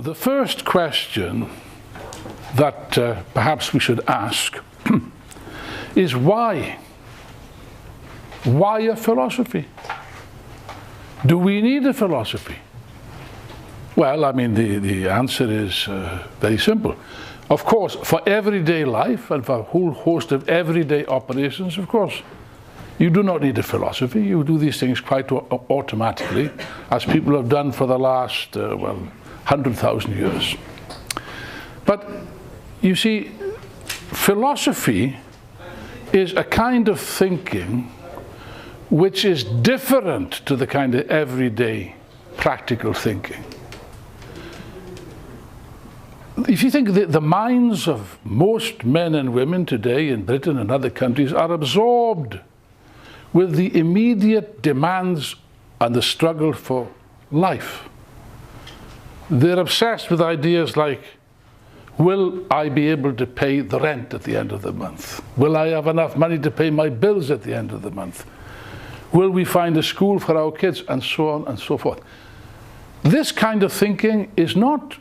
the first question that perhaps we should ask is why? Why a philosophy? Do we need a philosophy? Well, I mean, the answer is very simple. Of course, for everyday life and for a whole host of everyday operations, of course, you do not need a philosophy. You do these things quite automatically, as people have done for the last, 100,000 years. But you see, philosophy is a kind of thinking which is different to the kind of everyday practical thinking. If you think that the minds of most men and women today in Britain and other countries are absorbed with the immediate demands and the struggle for life. They're obsessed with ideas like, will I be able to pay the rent at the end of the month? Will I have enough money to pay my bills at the end of the month? Will we find a school for our kids? And so on and so forth. This kind of thinking is not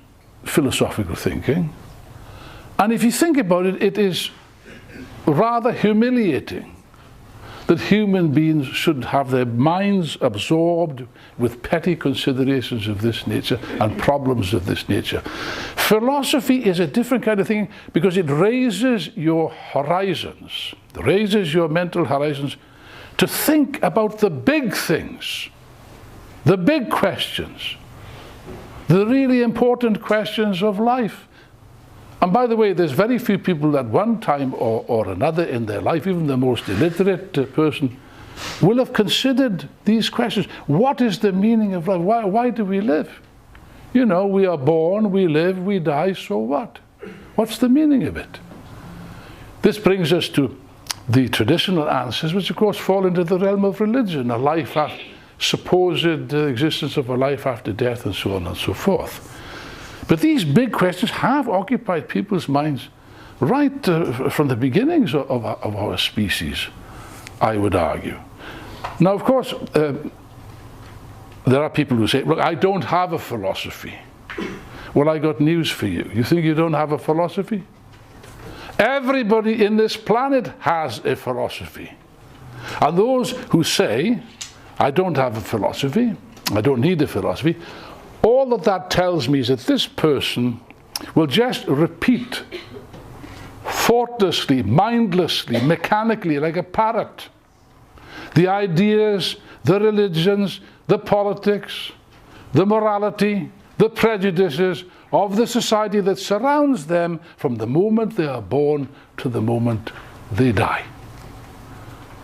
philosophical thinking. And if you think about it, it is rather humiliating that human beings should have their minds absorbed with petty considerations of this nature and problems of this nature. Philosophy is a different kind of thing because it raises your horizons, raises your mental horizons to think about the big things, the big questions, the really important questions of life. And by the way, there's very few people at one time or another in their life, even the most illiterate person, will have considered these questions. What is the meaning of life? Why do we live? You know, we are born, we live, we die, so what? What's the meaning of it? This brings us to the traditional answers, which of course fall into the realm of religion, a life after, supposed existence of a life after death, and so on and so forth. But these big questions have occupied people's minds right from the beginnings of our species, I would argue. Now, of course, there are people who say, look, I don't have a philosophy. Well, I got news for you. You think you don't have a philosophy? Everybody in this planet has a philosophy. And those who say, I don't have a philosophy, I don't need a philosophy, all that tells me is that this person will just repeat thoughtlessly, mindlessly, mechanically, like a parrot, the ideas, the religions, the politics, the morality, the prejudices of the society that surrounds them from the moment they are born to the moment they die.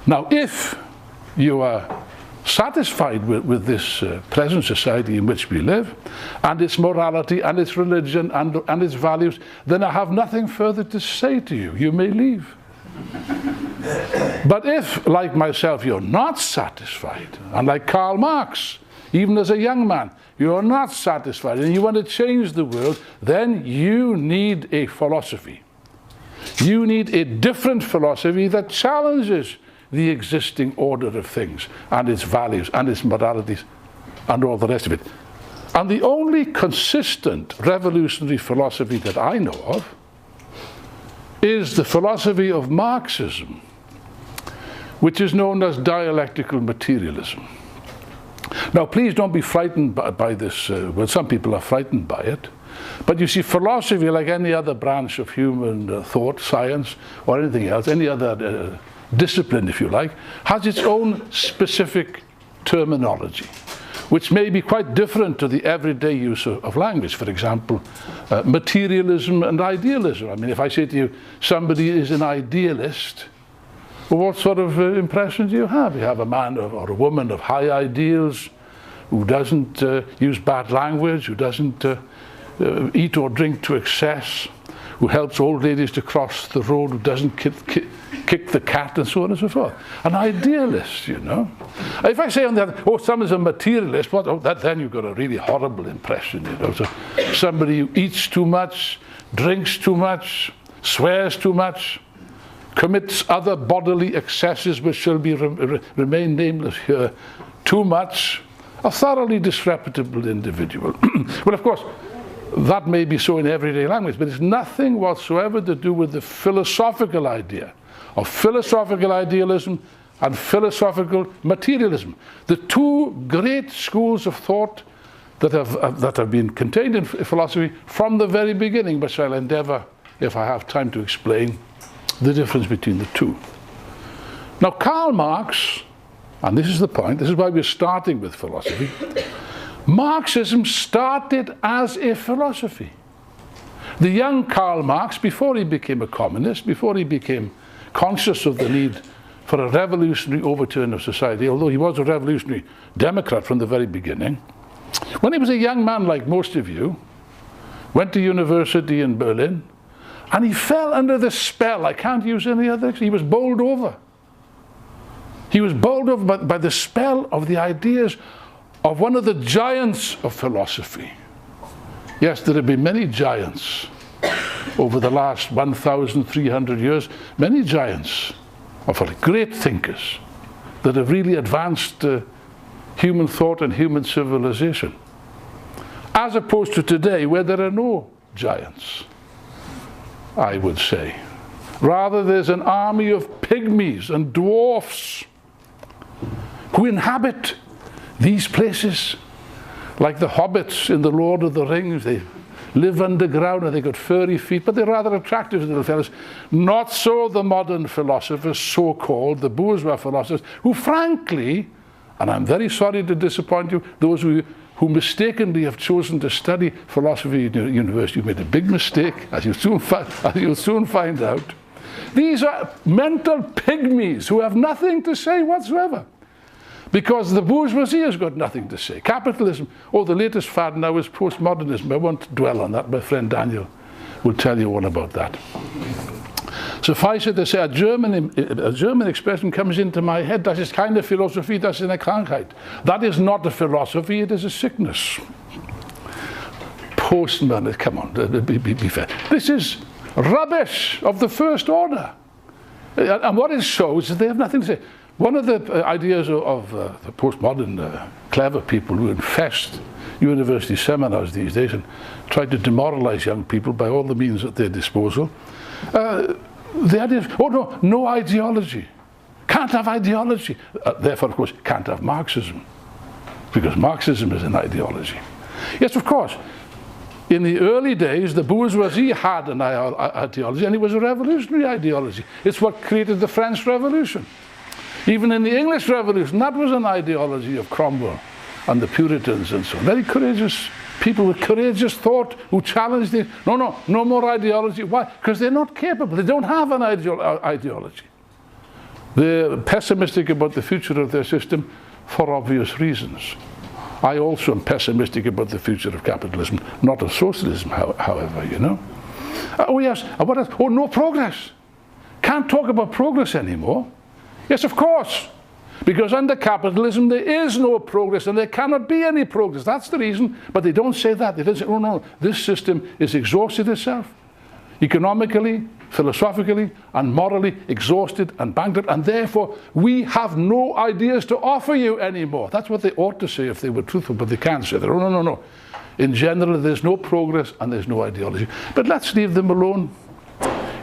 Now, if you are satisfied with this present society in which we live, and its morality, and its religion, and its values, then I have nothing further to say to you. You may leave. But if, like myself, you're not satisfied, and like Karl Marx, even as a young man, you're not satisfied, and you want to change the world, then you need a philosophy. You need a different philosophy that challenges the existing order of things, and its values, and its moralities, and all the rest of it. And the only consistent revolutionary philosophy that I know of is the philosophy of Marxism, which is known as dialectical materialism. Now, please don't be frightened by this. Well, some people are frightened by it. But you see, philosophy, like any other branch of human thought, science, or anything else, any other discipline, if you like, has its own specific terminology, which may be quite different to the everyday use of language. For example, materialism and idealism. I mean, if I say to you, somebody is an idealist, well, what sort of impression do you have? You have a man or a woman of high ideals, who doesn't use bad language, who doesn't eat or drink to excess, who helps old ladies to cross the road, who doesn't kick the cat, and so on and so forth. An idealist, you know. If I say on the other, oh, someone's a materialist, well, then you've got a really horrible impression, you know. So somebody who eats too much, drinks too much, swears too much, commits other bodily excesses which shall be remain nameless here, too much, a thoroughly disreputable individual. Well, of course, that may be so in everyday language, but it's nothing whatsoever to do with the philosophical idea of philosophical idealism and philosophical materialism. The two great schools of thought that have been contained in philosophy from the very beginning, which I'll endeavour, if I have time, to explain the difference between the two. Now, Karl Marx, and this is the point, this is why we're starting with philosophy, Marxism started as a philosophy. The young Karl Marx, before he became a communist, before he became conscious of the need for a revolutionary overturn of society, although he was a revolutionary Democrat from the very beginning, when he was a young man like most of you, went to university in Berlin, and he fell under the spell, I can't use any other, he was bowled over. He was bowled over by the spell of the ideas of one of the giants of philosophy. Yes, there have been many giants over the last 1,300 years, many giants of great thinkers that have really advanced human thought and human civilization, as opposed to today where there are no giants, I would say. Rather, there's an army of pygmies and dwarfs who inhabit these places, like the hobbits in the Lord of the Rings. They live underground and they've got furry feet, but they're rather attractive little fellows. Not so the modern philosophers, so-called, the bourgeois philosophers, who frankly, and I'm very sorry to disappoint you, those who mistakenly have chosen to study philosophy at university, you've made a big mistake, as you'll soon find out. These are mental pygmies who have nothing to say whatsoever, because the bourgeoisie has got nothing to say. Capitalism, the latest fad now is postmodernism. I won't dwell on that. My friend Daniel will tell you all about that. Suffice it to say, a German expression comes into my head. Das ist keine Philosophie, das ist eine Krankheit. That is not a philosophy, it is a sickness. Postmodernism, come on, be fair. This is rubbish of the first order. And what it shows is they have nothing to say. One of the ideas of the postmodern clever people who infest university seminars these days and try to demoralize young people by all the means at their disposal, the idea is, no ideology. Can't have ideology. Therefore, of course, can't have Marxism, because Marxism is an ideology. Yes, of course. In the early days, the bourgeoisie had an ideology, and it was a revolutionary ideology. It's what created the French Revolution. Even in the English Revolution, that was an ideology of Cromwell and the Puritans and so on. Very courageous people with courageous thought who challenged it. No more ideology. Why? Because they're not capable. They don't have an ideology. They're pessimistic about the future of their system for obvious reasons. I also am pessimistic about the future of capitalism, not of socialism, however, you know. Yes, what else? No progress. Can't talk about progress anymore. Yes, of course, because under capitalism there is no progress and there cannot be any progress. That's the reason, but they don't say that. They don't say, no, this system is exhausted itself, economically, philosophically, and morally exhausted and bankrupt, and therefore we have no ideas to offer you anymore. That's what they ought to say if they were truthful, but they can't say that. No. In general, there's no progress and there's no ideology. But let's leave them alone.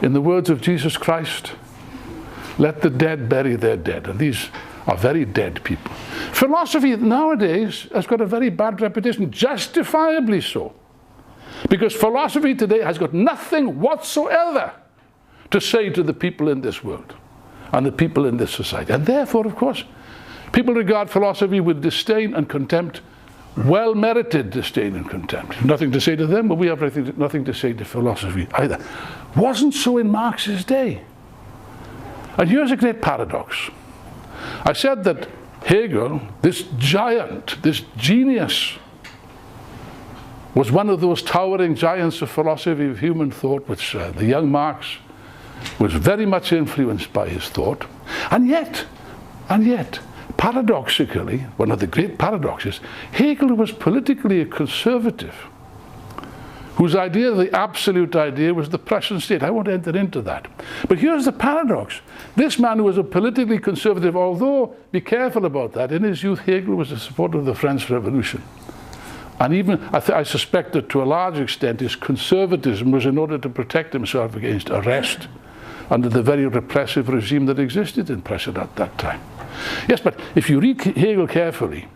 In the words of Jesus Christ, let the dead bury their dead. And these are very dead people. Philosophy nowadays has got a very bad reputation, justifiably so. Because philosophy today has got nothing whatsoever to say to the people in this world and the people in this society. And therefore, of course, people regard philosophy with disdain and contempt, well-merited disdain and contempt. Nothing to say to them, but we have nothing to say to philosophy either. Wasn't so in Marx's day. And here's a great paradox. I said that Hegel, this giant, this genius, was one of those towering giants of philosophy of human thought, which the young Marx was very much influenced by his thought. And yet, paradoxically, one of the great paradoxes, Hegel was politically a conservative, whose idea, the absolute idea, was the Prussian state. I won't enter into that. But here's the paradox. This man who was a politically conservative, although, be careful about that, in his youth Hegel was a supporter of the French Revolution. And even, I suspect that to a large extent, his conservatism was in order to protect himself against arrest under the very repressive regime that existed in Prussia at that time. Yes, but if you read Hegel carefully,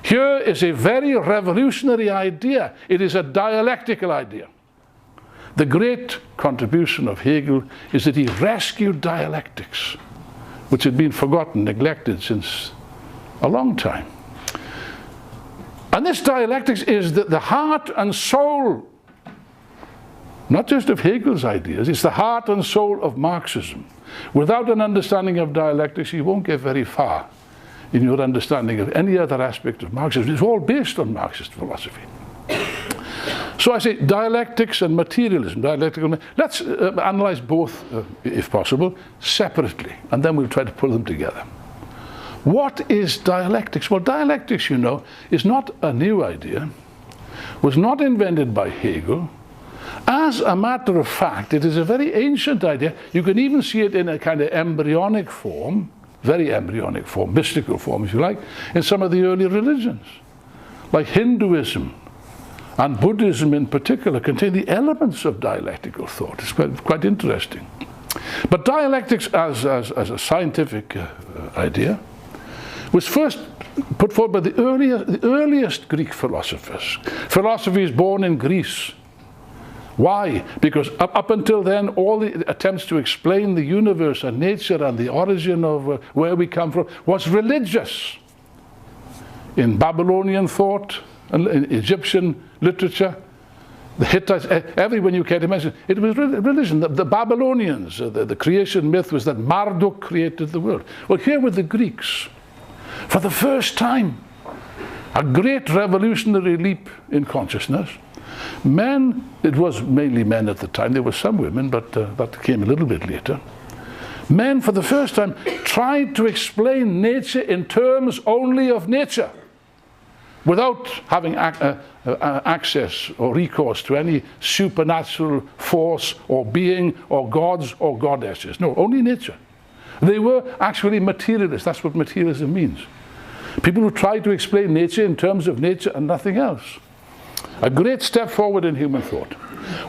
here is a very revolutionary idea. It is a dialectical idea. The great contribution of Hegel is that he rescued dialectics, which had been forgotten, neglected since a long time. And this dialectics is the heart and soul, not just of Hegel's ideas, it's the heart and soul of Marxism. Without an understanding of dialectics, you won't get very far in your understanding of any other aspect of Marxism. It's all based on Marxist philosophy. So I say dialectics and materialism, dialectical. Let's analyze both, if possible, separately, and then we'll try to pull them together. What is dialectics? Well, dialectics, you know, is not a new idea, was not invented by Hegel. As a matter of fact, it is a very ancient idea. You can even see it in a kind of embryonic form, very embryonic form, mystical form, if you like, in some of the early religions, like Hinduism and Buddhism in particular, contain the elements of dialectical thought. It's quite interesting. But dialectics as a scientific idea was first put forward by the earliest Greek philosophers. Philosophy is born in Greece. Why? Because up until then, all the attempts to explain the universe and nature and the origin of where we come from was religious. In Babylonian thought, and in Egyptian literature, the Hittites, everyone you care to mention, it was religion. The Babylonians, the creation myth was that Marduk created the world. Well, here with the Greeks, for the first time, a great revolutionary leap in consciousness. Men, it was mainly men at the time, there were some women, but that came a little bit later. Men, for the first time, tried to explain nature in terms only of nature, without having access or recourse to any supernatural force or being or gods or goddesses. No, only nature. They were actually materialists. That's what materialism means. People who try to explain nature in terms of nature and nothing else. A great step forward in human thought.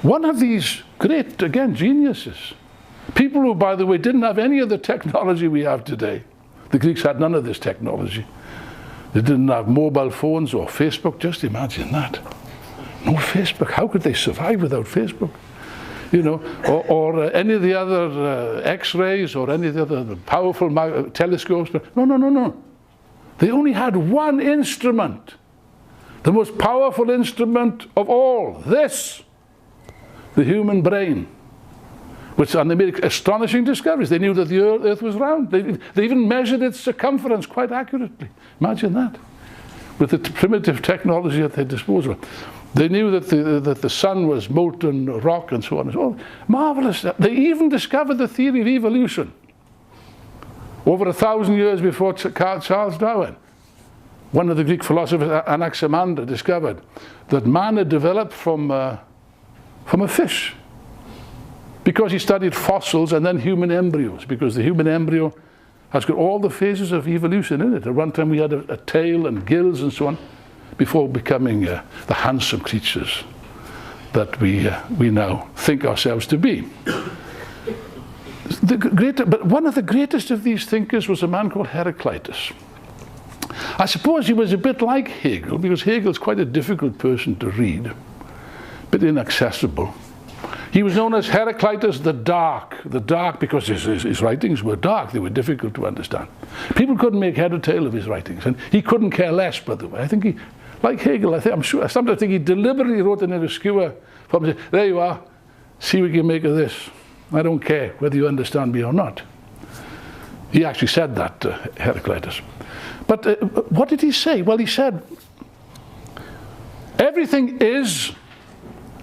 One of these great, again, geniuses, people who, by the way, didn't have any of the technology we have today. The Greeks had none of this technology. They didn't have mobile phones or Facebook. Just imagine that. No Facebook. How could they survive without Facebook? You know, or any of the other X-rays or any of the other powerful telescopes. No. They only had one instrument, the most powerful instrument of all, this, the human brain. And they made astonishing discoveries. They knew that the Earth was round. They even measured its circumference quite accurately. Imagine that, with the primitive technology at their disposal. They knew that the sun was molten rock and so on and so on. Marvelous. They even discovered the theory of evolution over 1,000 years before Charles Darwin. One of the Greek philosophers, Anaximander, discovered that man had developed from a fish, because he studied fossils and then human embryos, because the human embryo has got all the phases of evolution in it. At one time we had a tail and gills and so on, before becoming the handsome creatures that we now think ourselves to be. But one of the greatest of these thinkers was a man called Heraclitus. I suppose he was a bit like Hegel, because Hegel's quite a difficult person to read, a bit inaccessible. He was known as Heraclitus the Dark because his writings were dark, they were difficult to understand. People couldn't make head or tail of his writings, and he couldn't care less, by the way. I think he, like Hegel, I sometimes think he deliberately wrote an obscure form, there you are, see what you make of this. I don't care whether you understand me or not. He actually said that, Heraclitus. But what did he say? Well, he said, everything is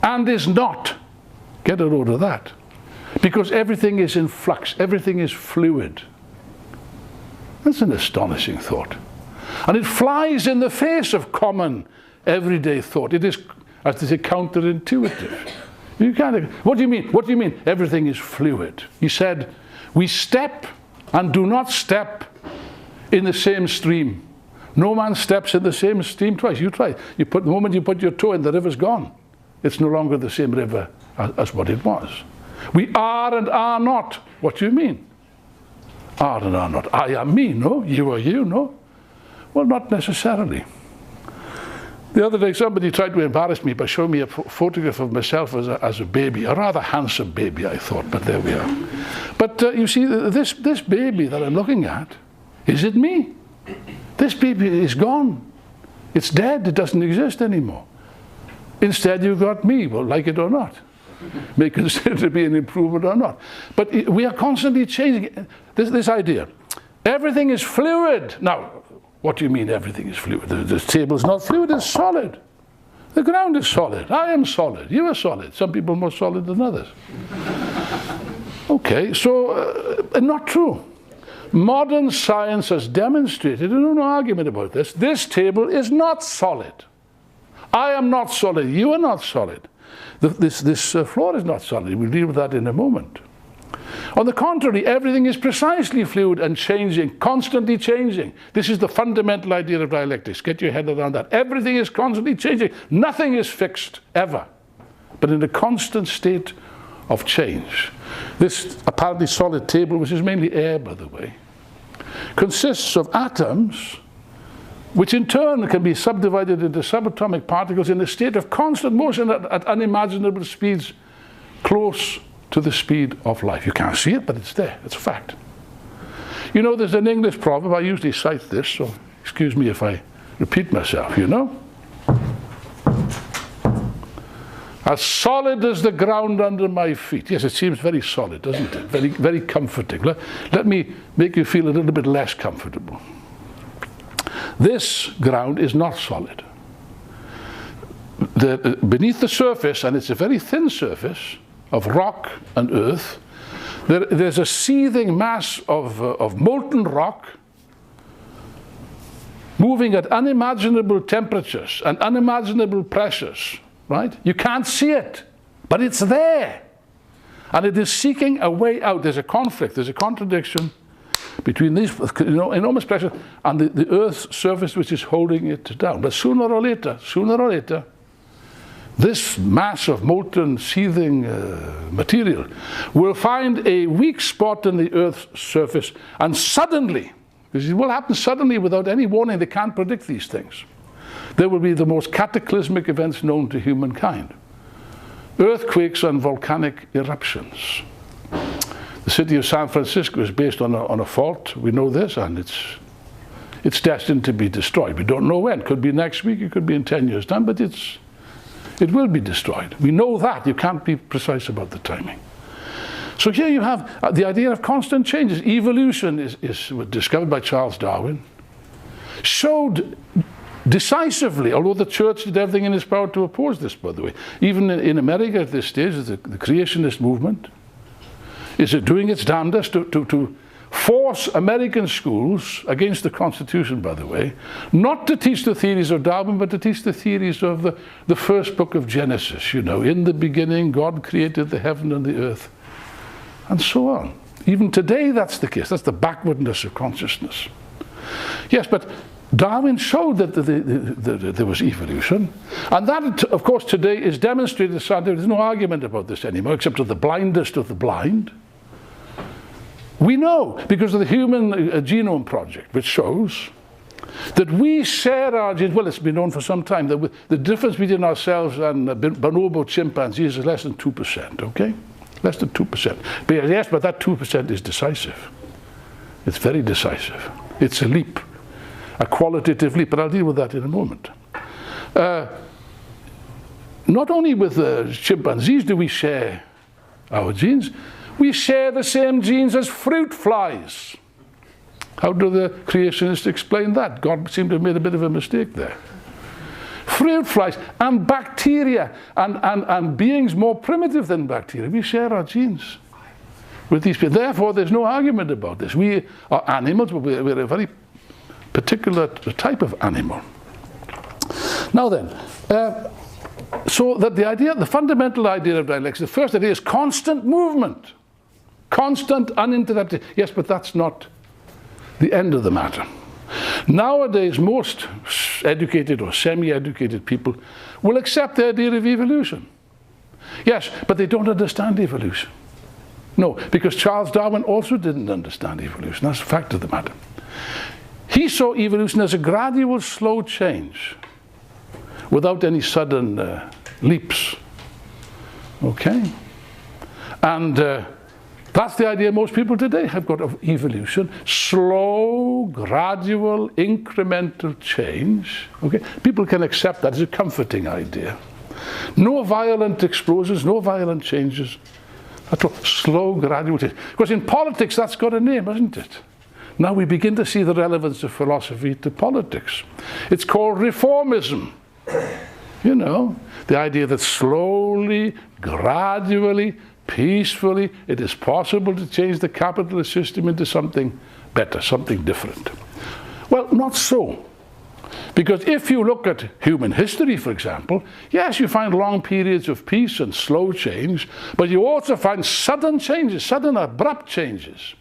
and is not. Get a load of that. Because everything is in flux, everything is fluid. That's an astonishing thought. And it flies in the face of common, everyday thought. It is, as they say, counterintuitive. You can't, what do you mean? What do you mean? Everything is fluid. He said, we step and do not step in the same stream. No man steps in the same stream twice. You try. The moment you put your toe in, the river's gone. It's no longer the same river as what it was. We are and are not. What do you mean? Are and are not. I am me, no? You are you, no? Well, not necessarily. The other day, somebody tried to embarrass me by showing me a photograph of myself as a baby, a rather handsome baby, I thought, but there we are. But you see, this baby that I'm looking at, is it me? This baby is gone. It's dead. It doesn't exist anymore. Instead, you've got me, well, like it or not. May consider to be an improvement or not. But we are constantly changing this idea. Everything is fluid. Now, what do you mean everything is fluid? The table is not fluid, it's solid. The ground is solid. I am solid. You are solid. Some people are more solid than others. Okay, so not true. Modern science has demonstrated, and no argument about this, this table is not solid. I am not solid. You are not solid. This floor is not solid. We'll deal with that in a moment. On the contrary, everything is precisely fluid and changing, constantly changing. This is the fundamental idea of dialectics. Get your head around that. Everything is constantly changing. Nothing is fixed, ever, but in a constant state of change. This apparently solid table, which is mainly air, by the way, consists of atoms, which in turn can be subdivided into subatomic particles in a state of constant motion at unimaginable speeds close to the speed of light. You can't see it, but it's there. It's a fact. You know, there's an English proverb, I usually cite this, so excuse me if I repeat myself, you know. As solid as the ground under my feet. Yes, it seems very solid, doesn't it? Very, very comforting. Let me make you feel a little bit less comfortable. This ground is not solid. Beneath the surface, and it's a very thin surface, of rock and earth, there's a seething mass of molten rock moving at unimaginable temperatures and unimaginable pressures, right? You can't see it, but it's there. And it is seeking a way out. There's a conflict, there's a contradiction between these enormous pressures and the Earth's surface, which is holding it down. But sooner or later, this mass of molten, seething material will find a weak spot in the Earth's surface, and suddenly, because it will happen suddenly without any warning, they can't predict these things, there will be the most cataclysmic events known to humankind. Earthquakes and volcanic eruptions. The city of San Francisco is based on a fault, we know this, and it's destined to be destroyed. We don't know when. It could be next week, it could be in 10 years' time, but it will be destroyed. We know that. You can't be precise about the timing. So here you have the idea of constant changes. Evolution is discovered by Charles Darwin, showed decisively, although the church did everything in its power to oppose this, by the way. Even in America at this stage, the creationist movement is doing its damnedest to force American schools, against the Constitution, by the way, not to teach the theories of Darwin, but to teach the theories of the first book of Genesis. You know, in the beginning, God created the heaven and the earth, and so on. Even today, that's the case. That's the backwardness of consciousness. Yes, but Darwin showed that there was evolution, and that, of course, today is demonstrated scientifically. There's no argument about this anymore, except to the blindest of the blind. We know, because of the Human Genome Project, which shows that we share our genes. Well, it's been known for some time that the difference between ourselves and bonobo chimpanzees is less than 2%, okay? Less than 2%. But yes, but that 2% is decisive. It's very decisive. It's a leap, a qualitative leap, but I'll deal with that in a moment. Not only with chimpanzees do we share our genes, we share the same genes as fruit flies. How do the creationists explain that? God seemed to have made a bit of a mistake there. Fruit flies and bacteria and beings more primitive than bacteria, we share our genes with these people. Therefore, there's no argument about this. We are animals, but we're a very particular type of animal. Now then, so that the fundamental idea of dialectics, the first idea is constant movement. Constant, uninterrupted. Yes, but that's not the end of the matter. Nowadays, most educated or semi-educated people will accept the idea of evolution. Yes, but they don't understand evolution. No, because Charles Darwin also didn't understand evolution. That's a fact of the matter. He saw evolution as a gradual, slow change without any sudden leaps. Okay? And that's the idea most people today have got of evolution. Slow, gradual, incremental change. Okay? People can accept that as a comforting idea. No violent explosions, no violent changes at all. Slow, gradual change. Because in politics, that's got a name, hasn't it? Now we begin to see the relevance of philosophy to politics. It's called reformism. You know, the idea that slowly, gradually, peacefully, it is possible to change the capitalist system into something better, something different. Well, not so. Because if you look at human history, for example, yes, you find long periods of peace and slow change, but you also find sudden changes, sudden abrupt changes,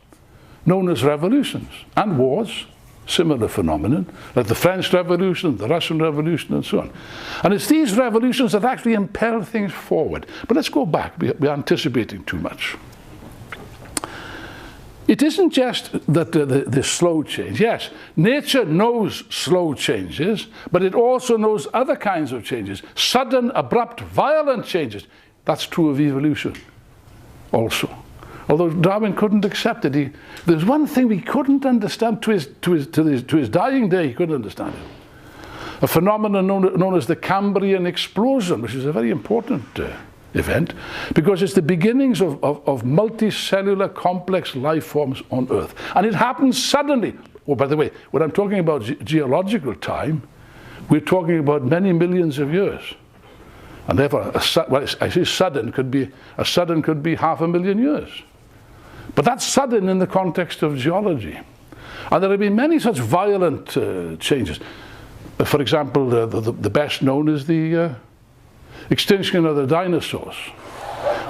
known as revolutions and wars. Similar phenomenon, like the French Revolution, the Russian Revolution, and so on. And it's these revolutions that actually impel things forward. But let's go back. We're anticipating too much. It isn't just that the slow change. Yes, nature knows slow changes, but it also knows other kinds of changes. Sudden, abrupt, violent changes. That's true of evolution also. Although Darwin couldn't accept it. There's one thing he couldn't understand to his dying day. He couldn't understand it. A phenomenon known as the Cambrian explosion, which is a very important event, because it's the beginnings of multicellular complex life forms on Earth. And it happens suddenly. Oh, by the way, when I'm talking about geological time, we're talking about many millions of years. And therefore, well, I say sudden could be 500,000 years. But that's sudden in the context of geology. And there have been many such violent changes. For example, the best known is the extinction of the dinosaurs,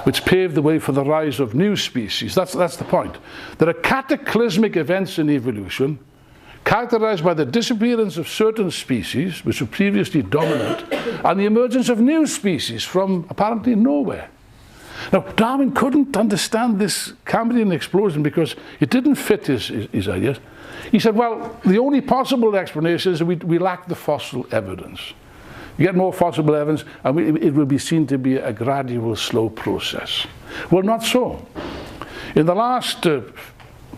which paved the way for the rise of new species. That's the point. There are cataclysmic events in evolution characterized by the disappearance of certain species, which were previously dominant, and the emergence of new species from apparently nowhere. Now, Darwin couldn't understand this Cambrian explosion because it didn't fit his ideas. He said, well, the only possible explanation is that we lack the fossil evidence. You get more fossil evidence, and it will be seen to be a gradual, slow process. Well, not so. In the last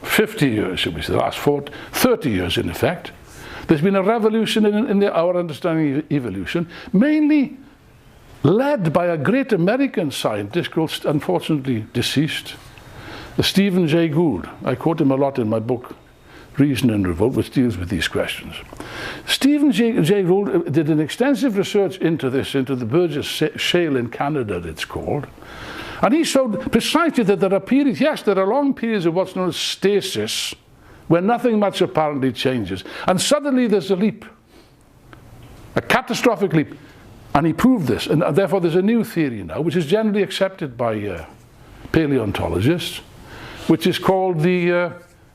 50 years, should we say, the last 30 years in effect, there's been a revolution in our understanding of evolution, mainly led by a great American scientist called, unfortunately deceased, Stephen Jay Gould. I quote him a lot in my book, Reason and Revolt, which deals with these questions. Stephen Jay Gould did an extensive research into this, into the Burgess Shale in Canada, it's called. And he showed precisely that there are periods, yes, there are long periods of what's known as stasis, where nothing much apparently changes. And suddenly there's a leap, a catastrophic leap. And he proved this, and therefore there's a new theory now, which is generally accepted by paleontologists, which is called the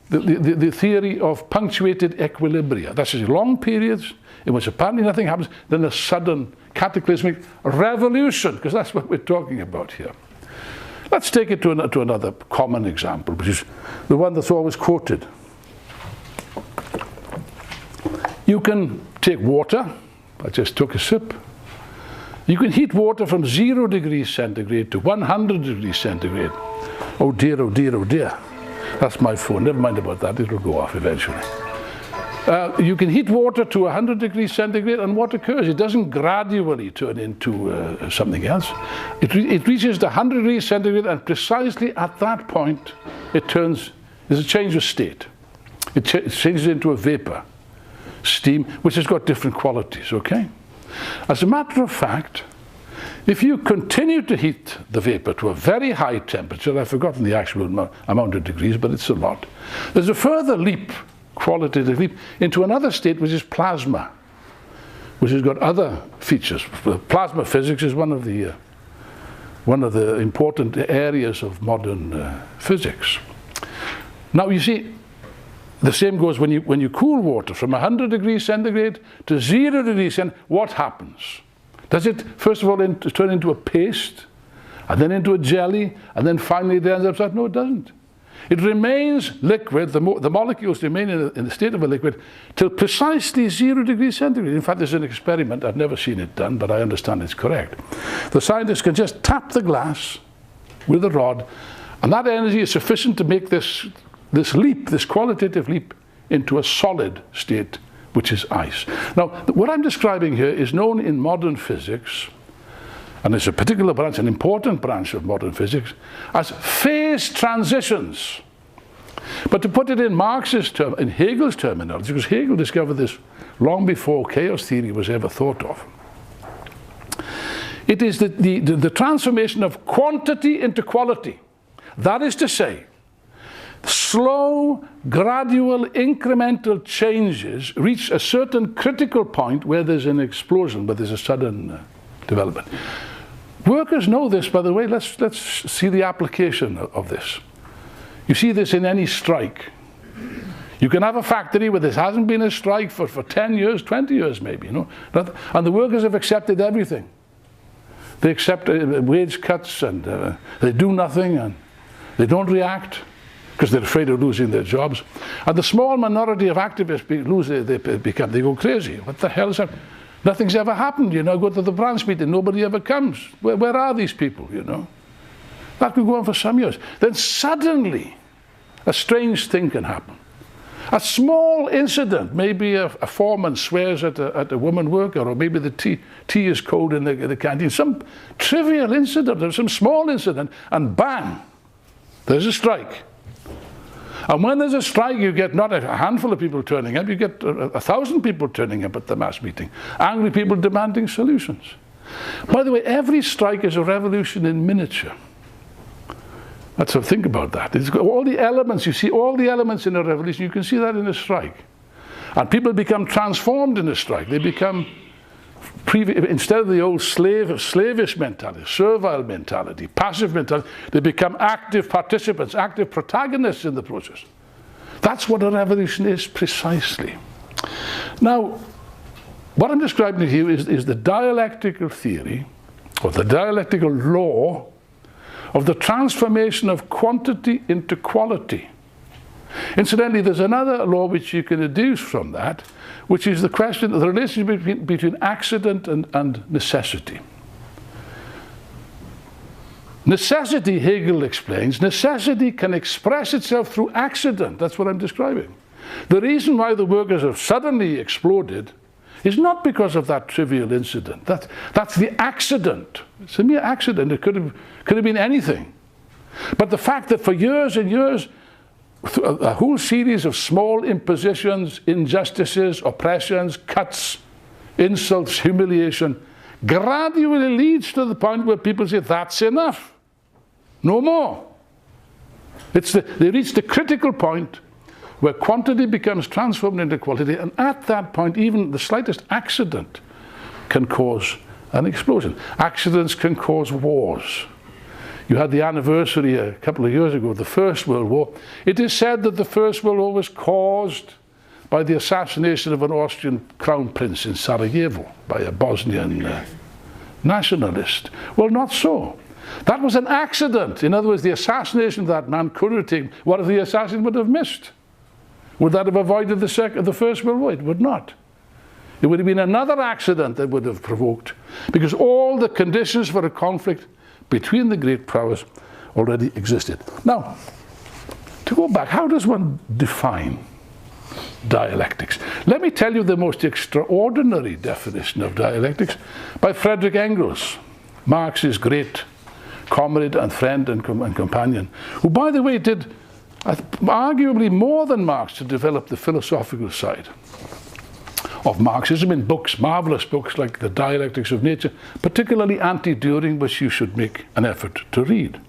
theory of punctuated equilibria. That's just long periods in which apparently nothing happens, then a sudden cataclysmic revolution, because that's what we're talking about here. Let's take it to another common example, which is the one that's always quoted. You can take water. I just took a sip. You can heat water from 0 degrees centigrade to 100 degrees centigrade. Oh dear, oh dear, oh dear. That's my phone. Never mind about that. It'll go off eventually. You can heat water to 100 degrees centigrade, and what occurs? It doesn't gradually turn into something else. It reaches the 100 degrees centigrade, and precisely at that point, there's a change of state. It changes into a vapor, steam, which has got different qualities, okay? As a matter of fact, if you continue to heat the vapor to a very high temperature, I've forgotten the actual amount of degrees, but it's a lot, there's a further leap, qualitative leap, into another state which is plasma, which has got other features. Plasma physics is one of the important areas of modern physics. Now you see, The same goes when you cool water from 100 degrees centigrade to 0 degrees centigrade. What happens? Does it, first of all, turn into a paste, and then into a jelly, and then finally it ends up something? No, it doesn't. It remains liquid, the molecules remain in the state of a liquid till precisely 0 degrees centigrade. In fact, there's an experiment, I've never seen it done, but I understand it's correct. The scientists can just tap the glass with a rod, and that energy is sufficient to make this leap, this qualitative leap, into a solid state, which is ice. Now, what I'm describing here is known in modern physics, and it's a particular branch, an important branch of modern physics, as phase transitions. But to put it in Marxist in Hegel's terminology, because Hegel discovered this long before chaos theory was ever thought of, it is the transformation of quantity into quality. That is to say, slow, gradual, incremental changes reach a certain critical point where there's an explosion, where there's a sudden development. Workers know this, by the way. Let's see the application of this. You see this in any strike. You can have a factory where there hasn't been a strike for 10 years, 20 years maybe, you know, and the workers have accepted everything. They accept wage cuts, and they do nothing, and they don't react because they're afraid of losing their jobs. And the small minority of activists they go crazy. What the hell is that? Nothing's ever happened, you know. Go to the branch meeting, nobody ever comes. Where are these people, you know? That could go on for some years. Then suddenly, a strange thing can happen. A small incident, maybe a foreman swears at a woman worker, or maybe the tea is cold in the canteen. Some trivial incident, or some small incident, and bang, there's a strike. And when there's a strike, you get not a handful of people turning up, you get 1,000 people turning up at the mass meeting. Angry people demanding solutions. By the way, every strike is a revolution in miniature. Let's think about that. It's got all the elements, you see all the elements in a revolution, you can see that in a strike. And people become transformed in a strike. They become, instead of the old slavish mentality, servile mentality, passive mentality, they become active participants, active protagonists in the process. That's what a revolution is precisely. Now, what I'm describing here is the dialectical theory, or the dialectical law, of the transformation of quantity into quality. Incidentally, there's another law which you can deduce from that, which is the question of the relationship between accident and necessity. Necessity, Hegel explains, necessity can express itself through accident. That's what I'm describing. The reason why the workers have suddenly exploded is not because of that trivial incident. That's the accident. It's a mere accident. It could have been anything. But the fact that for years and years, a whole series of small impositions, injustices, oppressions, cuts, insults, humiliation, gradually leads to the point where people say, that's enough. No more. They reach the critical point where quantity becomes transformed into quality, and at that point, even the slightest accident can cause an explosion. Accidents can cause wars. You had the anniversary a couple of years ago of the First World War. It is said that the First World War was caused by the assassination of an Austrian crown prince in Sarajevo by a Bosnian nationalist. Well, not so. That was an accident. In other words, the assassination of that man could have taken, what if the assassin would have missed? Would that have avoided the First World War? It would not. It would have been another accident that would have provoked, because all the conditions for a conflict between the great powers already existed. Now, to go back, how does one define dialectics? Let me tell you the most extraordinary definition of dialectics by Friedrich Engels, Marx's great comrade and friend and companion, who, by the way, did arguably more than Marx to develop the philosophical side of Marxism in books, marvelous books like The Dialectics of Nature, particularly Anti-Düring, which you should make an effort to read.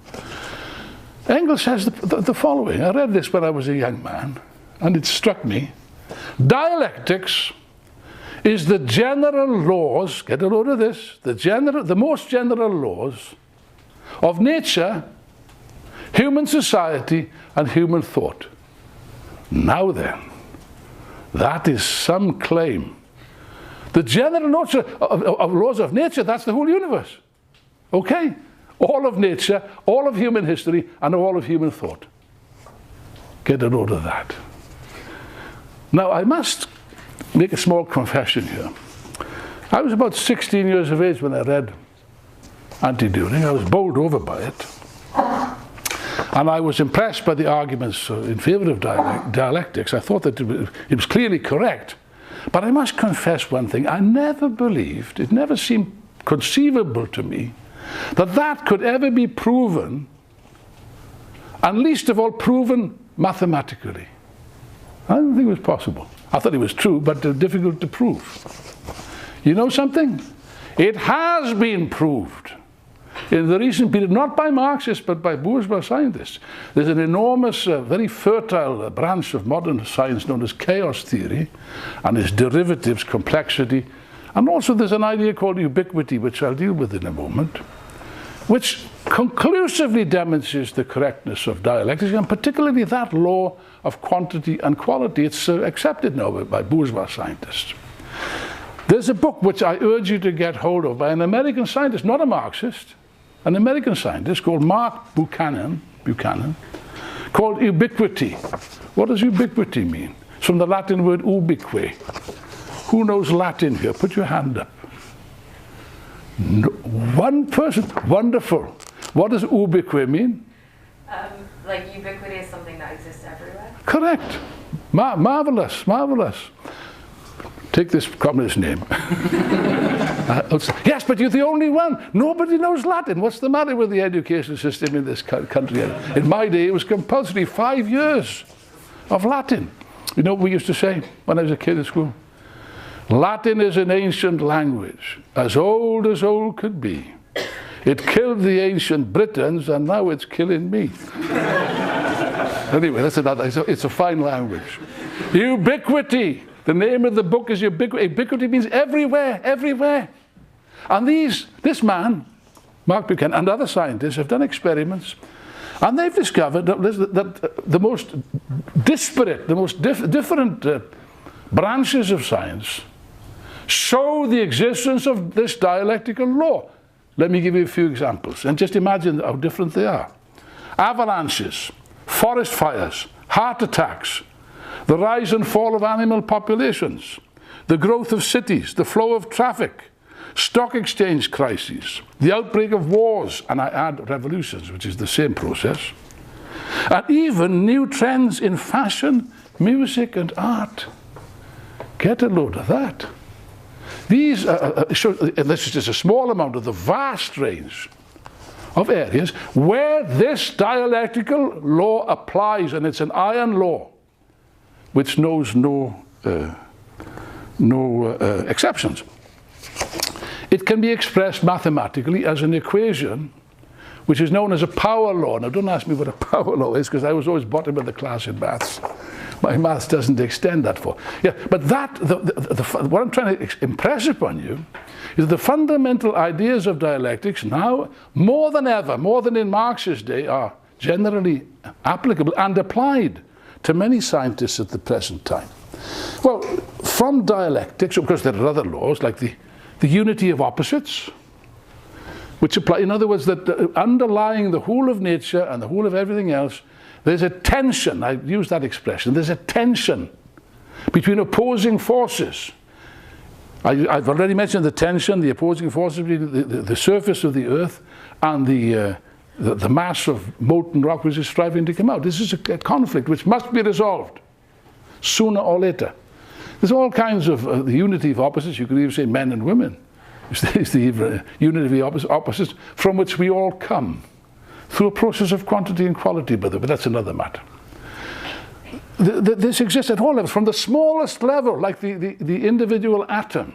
Engels says the following. I read this when I was a young man, and it struck me. Dialectics is the general laws, get a load of this, the most general laws of nature, human society, and human thought. Now then, that is some claim. The general nature of laws of nature, that's the whole universe. Okay? All of nature, all of human history, and all of human thought. Get a load of that. Now, I must make a small confession here. I was about 16 years of age when I read Anti-During. I was bowled over by it. And I was impressed by the arguments in favor of dialectics. I thought that it was clearly correct. But I must confess one thing. I never believed, it never seemed conceivable to me, that that could ever be proven, and least of all proven mathematically. I don't think it was possible. I thought it was true, but difficult to prove. You know something? It has been proved in the recent period, not by Marxists, but by bourgeois scientists. There's an enormous, very fertile branch of modern science known as chaos theory, and its derivatives, complexity, and also there's an idea called ubiquity, which I'll deal with in a moment, which conclusively demonstrates the correctness of dialectics, and particularly that law of quantity and quality. It's accepted now by bourgeois scientists. There's a book which I urge you to get hold of by an American scientist, not a Marxist, an American scientist called Mark Buchanan, called Ubiquity. What does ubiquity mean? It's from the Latin word ubique. Who knows Latin here? Put your hand up. No, one person. Wonderful. What does ubique mean? Like ubiquity is something that exists everywhere? Correct. Marvelous, marvelous. Take this communist name. Yes, but you're the only one. Nobody knows Latin. What's the matter with the education system in this country? In my day, it was compulsory 5 years of Latin. You know what we used to say when I was a kid at school? Latin is an ancient language, as old could be. It killed the ancient Britons, and now it's killing me. Anyway, that's another. It's a fine language. Ubiquity. The name of the book is Ubiquity. Ubiquity means everywhere, everywhere. And this man, Mark Buchanan, and other scientists have done experiments, and they've discovered that the most disparate, the most different branches of science show the existence of this dialectical law. Let me give you a few examples, and just imagine how different they are. Avalanches, forest fires, heart attacks, the rise and fall of animal populations, the growth of cities, the flow of traffic, stock exchange crises, the outbreak of wars, and I add revolutions, which is the same process, and even new trends in fashion, music, and art. Get a load of that. These this is just a small amount of the vast range of areas where this dialectical law applies, and it's an iron law which knows no exceptions. It can be expressed mathematically as an equation which is known as a power law. Now don't ask me what a power law is, because I was always bottom of the class in maths. My maths doesn't extend that far. Yeah, but what I'm trying to impress upon you is the fundamental ideas of dialectics now, more than ever, more than in Marx's day, are generally applicable and applied to many scientists at the present time. Well, from dialectics, of course there are other laws like the unity of opposites, which apply, in other words, that underlying the whole of nature and the whole of everything else, there's a tension, I use that expression, there's a tension between opposing forces. I've already mentioned the tension, the opposing forces between the surface of the earth and the mass of molten rock which is striving to come out. This is a conflict which must be resolved sooner or later. There's all kinds of the unity of opposites. You could even say men and women. It's the unity of the opposites from which we all come through a process of quantity and quality, but that's another matter. This exists at all levels, from the smallest level, like the individual atom,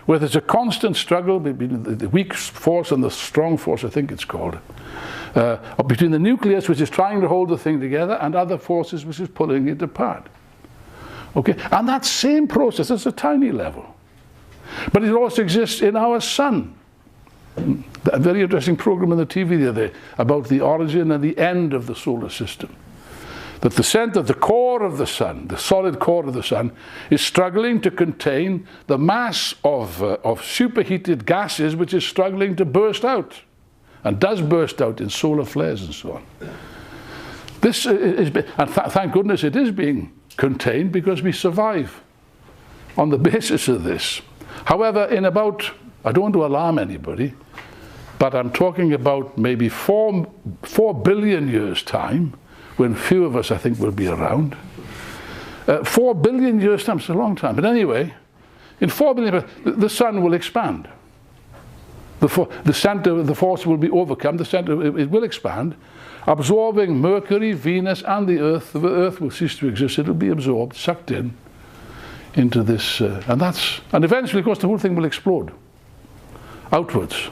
where there's a constant struggle between the weak force and the strong force, I think it's called, between the nucleus, which is trying to hold the thing together, and other forces which is pulling it apart. Okay, and that same process is a tiny level. But it also exists in our sun. A very interesting program on the TV the other day about the origin and the end of the solar system. that the center, the core of the sun, the solid core of the sun, is struggling to contain the mass of superheated gases which is struggling to burst out, and does burst out in solar flares and so on. This is, and thank goodness it is being contained, because we survive on the basis of this. However, in about, I don't want to alarm anybody, but I'm talking about maybe 4 billion years' time, when few of us, I think, will be around. 4 billion years' time is a long time. But anyway, in 4 billion years, the sun will expand. The center of the force will be overcome. The center, it will expand, absorbing Mercury, Venus, and the Earth. The Earth will cease to exist. It will be absorbed, sucked in, into this, and eventually, of course, the whole thing will explode outwards.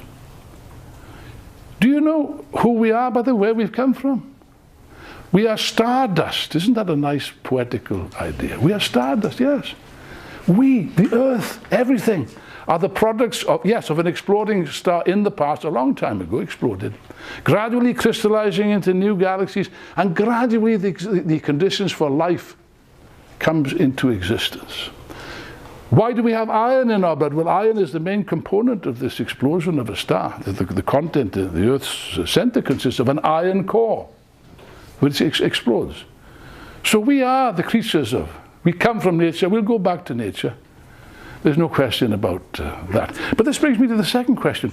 Do you know who we are, by the way, we've come from? We are stardust. Isn't that a nice poetical idea? We are stardust, yes. We, the Earth, everything, are the products of, yes, of an exploding star in the past, a long time ago, exploded, gradually crystallizing into new galaxies, and gradually the conditions for life comes into existence. Why do we have iron in our blood? Well, iron is the main component of this explosion of a star. The content of the Earth's center consists of an iron core, which explodes. So we are the creatures of, we come from nature, we'll go back to nature. There's no question about that. But this brings me to the second question.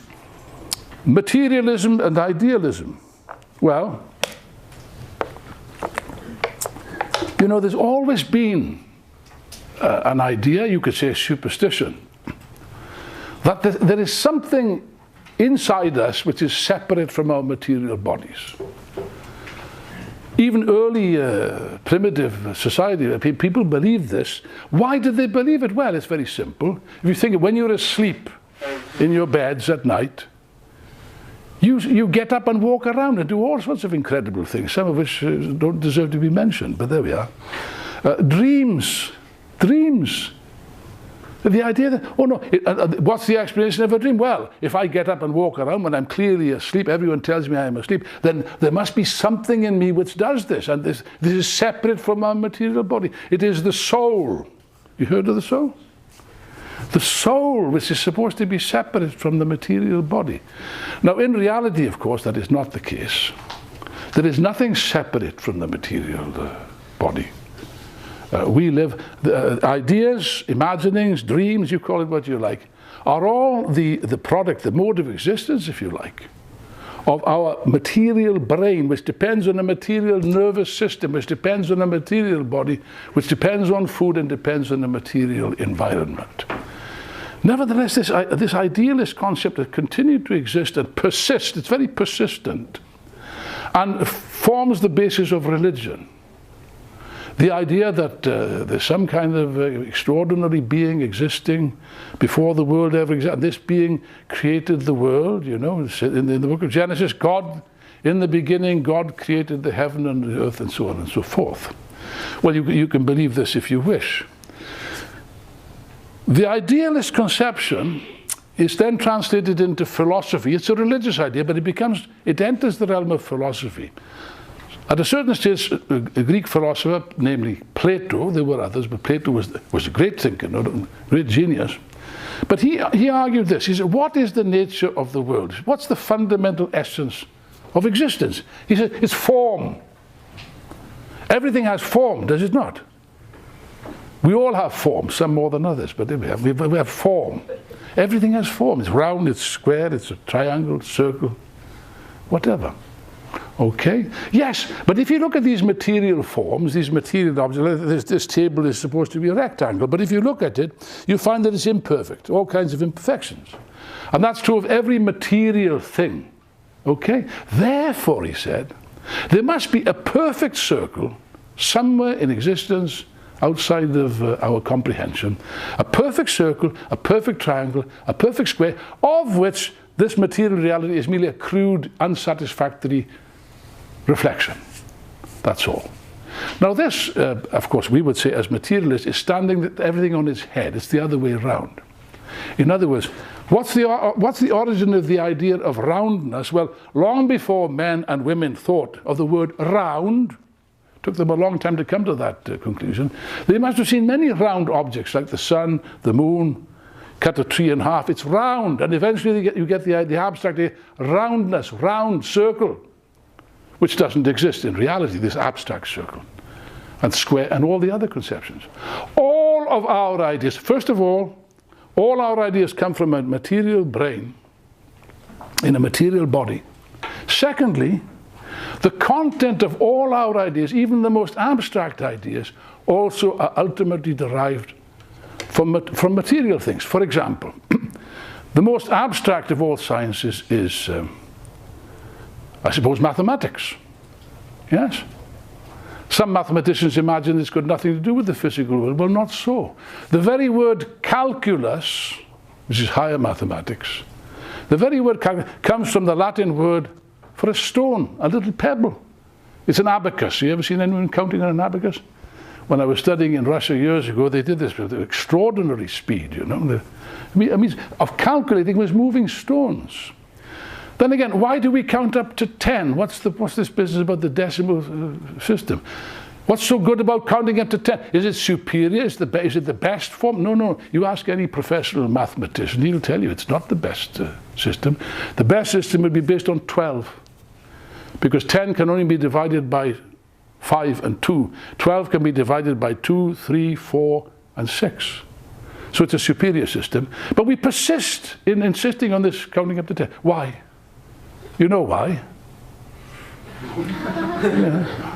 Materialism and idealism. Well, you know, there's always been an idea, you could say a superstition, that there is something inside us which is separate from our material bodies. Even early primitive society, people believed this. Why did they believe it? Well, it's very simple. If you think, when you're asleep in your beds at night, you get up and walk around and do all sorts of incredible things, some of which don't deserve to be mentioned, but there we are. Dreams. The idea that, oh no, what's the explanation of a dream? Well, if I get up and walk around when I'm clearly asleep, everyone tells me I am asleep, then there must be something in me which does this, and this is separate from our material body. It is the soul. You heard of the soul? The soul, which is supposed to be separate from the material body. Now, in reality, of course, that is not the case. There is nothing separate from the material body. We live, ideas, imaginings, dreams, you call it what you like, are all the product, the mode of existence, if you like, of our material brain, which depends on a material nervous system, which depends on a material body, which depends on food and depends on a material environment. Nevertheless, this idealist concept has continued to exist and persist. It's very persistent and forms the basis of religion. The idea that there's some kind of extraordinary being existing before the world ever existed, and this being created the world, you know, in the book of Genesis, God, in the beginning, God created the heaven and the earth and so on and so forth. Well, you can believe this if you wish. The idealist conception is then translated into philosophy. It's a religious idea, but it enters the realm of philosophy. At a certain stage, a Greek philosopher, namely Plato, there were others, but Plato was a great thinker, a great genius. But he argued this. He said, what is the nature of the world? What's the fundamental essence of existence? He said, it's form. Everything has form, does it not? We all have form, some more than others, but we have form. Everything has form. It's round, it's square, it's a triangle, circle, whatever. Okay? Yes, but if you look at these material forms, these material objects, this table is supposed to be a rectangle, but if you look at it, you find that it's imperfect, all kinds of imperfections. And that's true of every material thing. Okay? Therefore, he said, there must be a perfect circle somewhere in existence outside of our comprehension. A perfect circle, a perfect triangle, a perfect square, of which this material reality is merely a crude, unsatisfactory reflection. That's all. Now this, of course, we would say as materialists, is standing everything on its head. It's the other way around. In other words, what's the origin of the idea of roundness? Well, long before men and women thought of the word round Took them a long time to come to that conclusion. They must have seen many round objects like the sun, the moon. Cut a tree in half, it's round, and eventually you get the abstract roundness, round circle, which doesn't exist in reality, this abstract circle, and square, and all the other conceptions. All of our ideas, first of all our ideas come from a material brain in a material body. Secondly, the content of all our ideas, even the most abstract ideas, also are ultimately derived from material things. For example, the most abstract of all sciences is, I suppose, mathematics. Yes? Some mathematicians imagine it's got nothing to do with the physical world. Well, not so. The very word calculus, which is higher mathematics, the very word comes from the Latin word for a stone, a little pebble. It's an abacus. You ever seen anyone counting on an abacus? When I was studying in Russia years ago, they did this with extraordinary speed, you know. I mean, of calculating was moving stones. Then again, why do we count up to 10? What's this business about the decimal system? What's so good about counting up to 10? Is it superior? Is it the best form? No. You ask any professional mathematician, he'll tell you it's not the best system. The best system would be based on 12, because 10 can only be divided by 5 and 2. 12 can be divided by 2, 3, 4, and 6. So it's a superior system. But we persist in insisting on this counting up to 10. Why? You know why?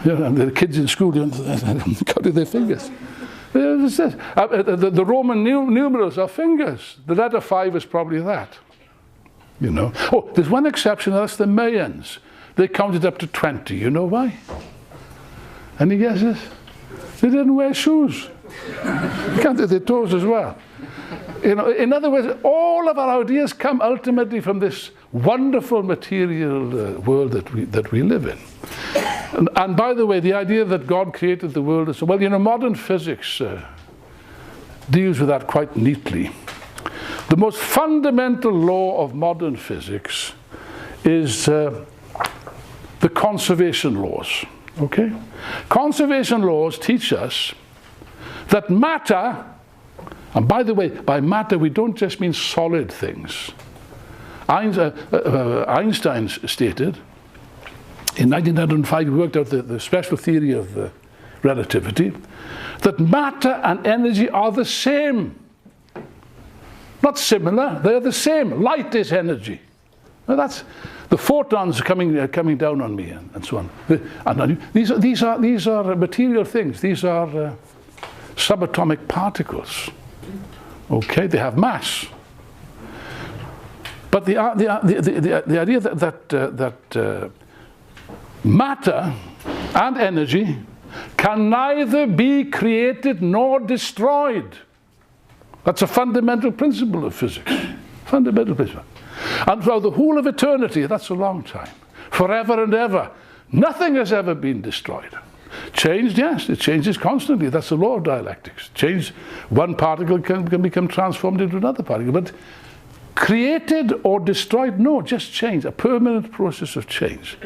And the kids in school counting their fingers. The Roman numerals are fingers. The letter 5 is probably that. You know. Oh, there's one exception, that's the Mayans. They counted up to 20. You know why? Any guesses? They didn't wear shoes. They counted their toes as well. You know, in other words, all of our ideas come ultimately from this wonderful material world that we live in. And by the way, the idea that God created the world is, well, you know, modern physics deals with that quite neatly. The most fundamental law of modern physics is the conservation laws. Okay? Conservation laws teach us that matter, and by the way, by matter we don't just mean solid things. Einstein stated, in 1905 he worked out the special theory of relativity, that matter and energy are the same. Not similar, they're the same. Light is energy. Now that's the photons coming down on me and so on. And these are material things. These are subatomic particles. Okay, they have mass. But the idea that matter and energy can neither be created nor destroyed. That's a fundamental principle of physics. Fundamental principle. And throughout the whole of eternity, that's a long time, forever and ever, nothing has ever been destroyed. Changed, yes, it changes constantly. That's the law of dialectics. Change, one particle can become transformed into another particle. But created or destroyed, no, just change, a permanent process of change.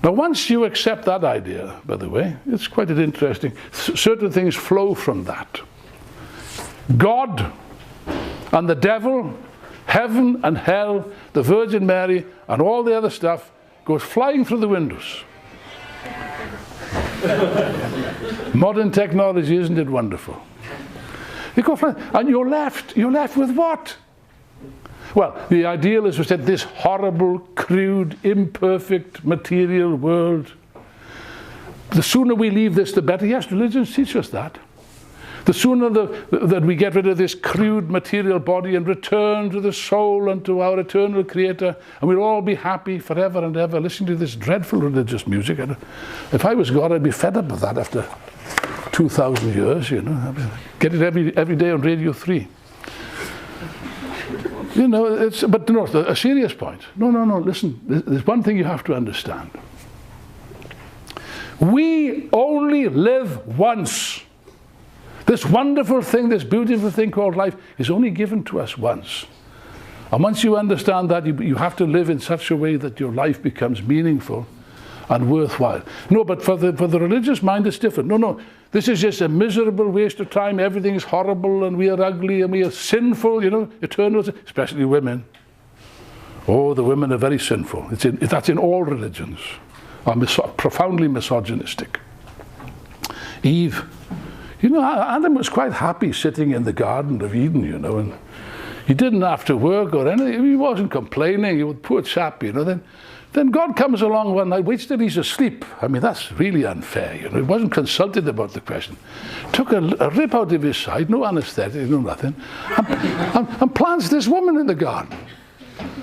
Now, once you accept that idea, by the way, it's quite interesting. Certain things flow from that. God and the devil, heaven and hell, the Virgin Mary, and all the other stuff goes flying through the windows. Modern technology, isn't it wonderful? You go flying, and you're left with what? Well, the idealists have said this horrible, crude, imperfect, material world. The sooner we leave this, the better. Yes, religions teach us that. The sooner that we get rid of this crude material body and return to the soul and to our eternal Creator, and we'll all be happy forever and ever listening to this dreadful religious music. And if I was God, I'd be fed up with that after 2,000 years, you know. Get it every day on Radio 3. You know, but no, a serious point. No, listen, there's one thing you have to understand. We only live once. This wonderful thing, this beautiful thing called life is only given to us once. And once you understand that, you have to live in such a way that your life becomes meaningful and worthwhile. No, but for the religious mind, it's different. No, no, this is just a miserable waste of time. Everything is horrible, and we are ugly, and we are sinful, you know, eternal, especially women. Oh, the women are very sinful. That's in all religions, are profoundly misogynistic. Eve, you know, Adam was quite happy sitting in the Garden of Eden, you know, and he didn't have to work or anything. He wasn't complaining. He was a poor chap, you know. Then God comes along one night, waits till he's asleep. I mean, that's really unfair, you know. He wasn't consulted about the question. Took a rip out of his side, no anesthetic, no nothing, and plants this woman in the garden.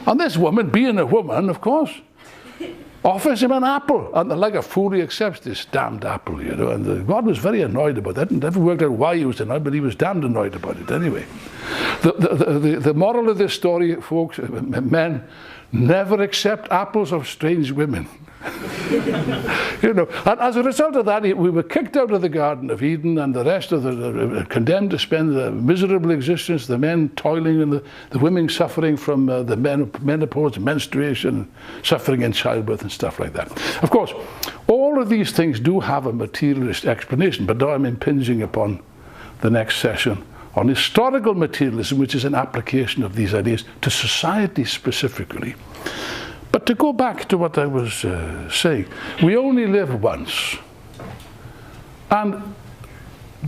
And this woman, being a woman, of course, offers him an apple. And like a fool, he accepts this damned apple, you know. And God was very annoyed about that. Never worked out why he was annoyed, but he was damned annoyed about it anyway. The moral of this story, folks, men, never accept apples of strange women. You know, and as a result of that, we were kicked out of the Garden of Eden, and the rest of the condemned to spend a miserable existence, the men toiling and the women suffering from the menopause, menstruation, suffering in childbirth and stuff like that. Of course, all of these things do have a materialist explanation, but now I'm impinging upon the next session on historical materialism, which is an application of these ideas to society specifically. But to go back to what I was saying, we only live once. And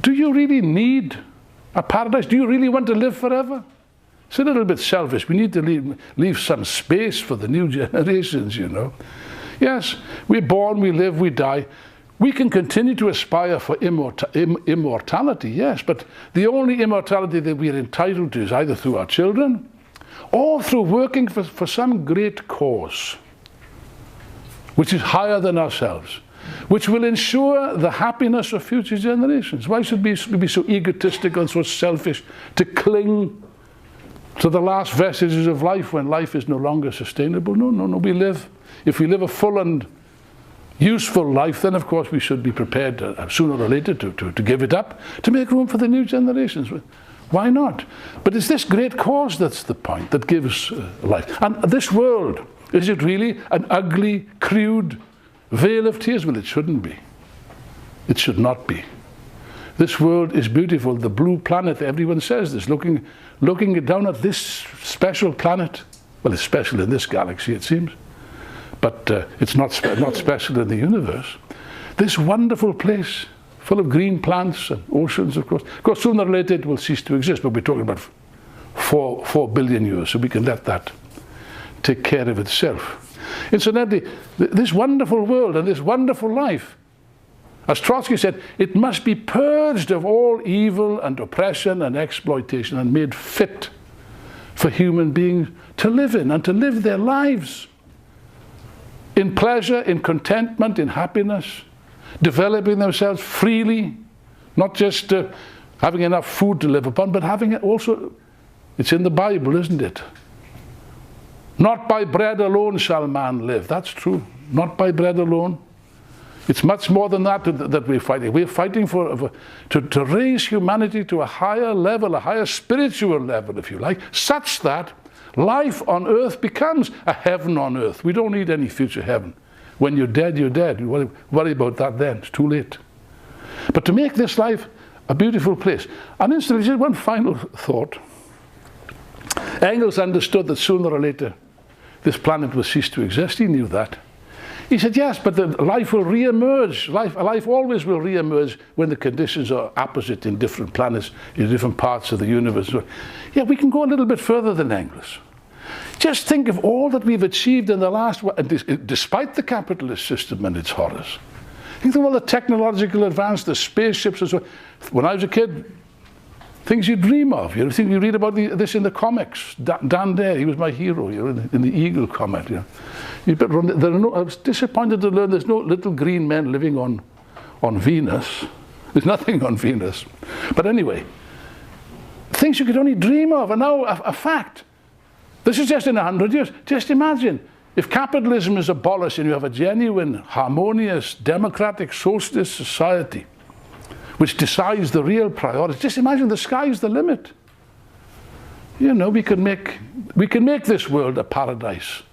do you really need a paradise? Do you really want to live forever? It's a little bit selfish. We need to leave some space for the new generations, you know. Yes, we're born, we live, we die. We can continue to aspire for immortality, yes, but the only immortality that we are entitled to is either through our children or through working for some great cause, which is higher than ourselves, which will ensure the happiness of future generations. Why should we be so egotistical and so selfish to cling to the last vestiges of life when life is no longer sustainable? No, no, no. If we live a full and useful life, then of course we should be prepared sooner or later to give it up, to make room for the new generations. Why not? But it's this great cause that's the point, that gives life. And this world, is it really an ugly, crude veil of tears? Well, it shouldn't be. It should not be. This world is beautiful. The blue planet, everyone says this, looking down at this special planet. Well, it's special in this galaxy, it seems. But it's not special in the universe. This wonderful place, full of green plants and oceans, of course. Of course, sooner or later it will cease to exist, but we're talking about 4 billion years, so we can let that take care of itself. Incidentally, this wonderful world and this wonderful life, as Trotsky said, it must be purged of all evil and oppression and exploitation and made fit for human beings to live in and to live their lives in pleasure, in contentment, in happiness, developing themselves freely, not just having enough food to live upon, but having it also, it's in the Bible, isn't it? Not by bread alone shall man live. That's true. Not by bread alone. It's much more than that that we're fighting. We're fighting to raise humanity to a higher level, a higher spiritual level, if you like, such that life on earth becomes a heaven on earth. We don't need any future heaven. When you're dead, you're dead. You worry about that then. It's too late. But to make this life a beautiful place. And instantly, just one final thought. Engels understood that sooner or later this planet will cease to exist. He knew that. He said, yes, but the life will re-emerge. Life always will re-emerge when the conditions are opposite in different planets, in different parts of the universe. Yeah, we can go a little bit further than Engels. Just think of all that we've achieved in the last, despite the capitalist system and its horrors. Think of all the technological advance, the spaceships and so on. When I was a kid, things you dream of. You read about this in the comics. Dan Dare, he was my hero, in the Eagle comic. I was disappointed to learn there's no little green men living on Venus. There's nothing on Venus. But anyway, things you could only dream of are now a fact. This is just in 100 years. Just imagine if capitalism is abolished and you have a genuine, harmonious, democratic, socialist society which decides the real priorities. Just imagine the sky's the limit. You know, we can make this world a paradise.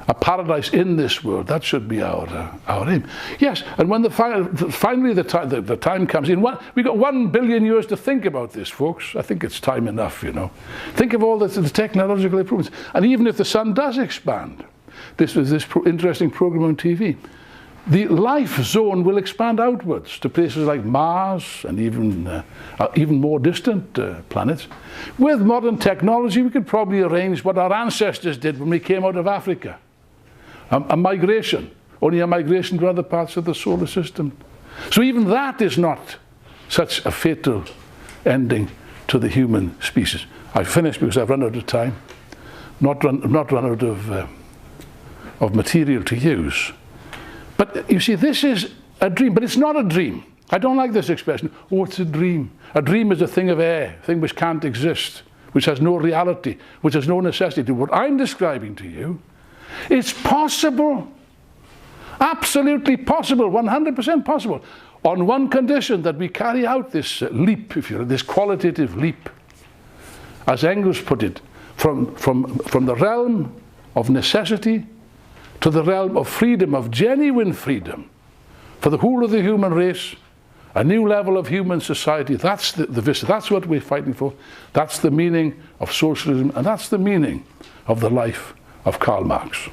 a paradise in this world. That should be our aim. Yes, and when finally the time comes in, we've got 1 billion years to think about this, folks. I think it's time enough, you know. Think of all the technological improvements. And even if the sun does expand, this was this interesting program on TV, the life zone will expand outwards to places like Mars and even more distant planets. With modern technology, we could probably arrange what our ancestors did when we came out of Africa. A migration, only a migration to other parts of the solar system. So even that is not such a fatal ending to the human species. I've finished because I've run out of time. Not run out of material to use. But you see, this is a dream, but it's not a dream. I don't like this expression, oh, it's a dream. A dream is a thing of air, a thing which can't exist, which has no reality, which has no necessity. What I'm describing to you is possible, absolutely possible, 100% possible, on one condition, that we carry out this leap, if you will, this qualitative leap, as Engels put it, from the realm of necessity to the realm of freedom, of genuine freedom, for the whole of the human race, a new level of human society. That's the vista. That's what we're fighting for. That's the meaning of socialism, and that's the meaning of the life of Karl Marx.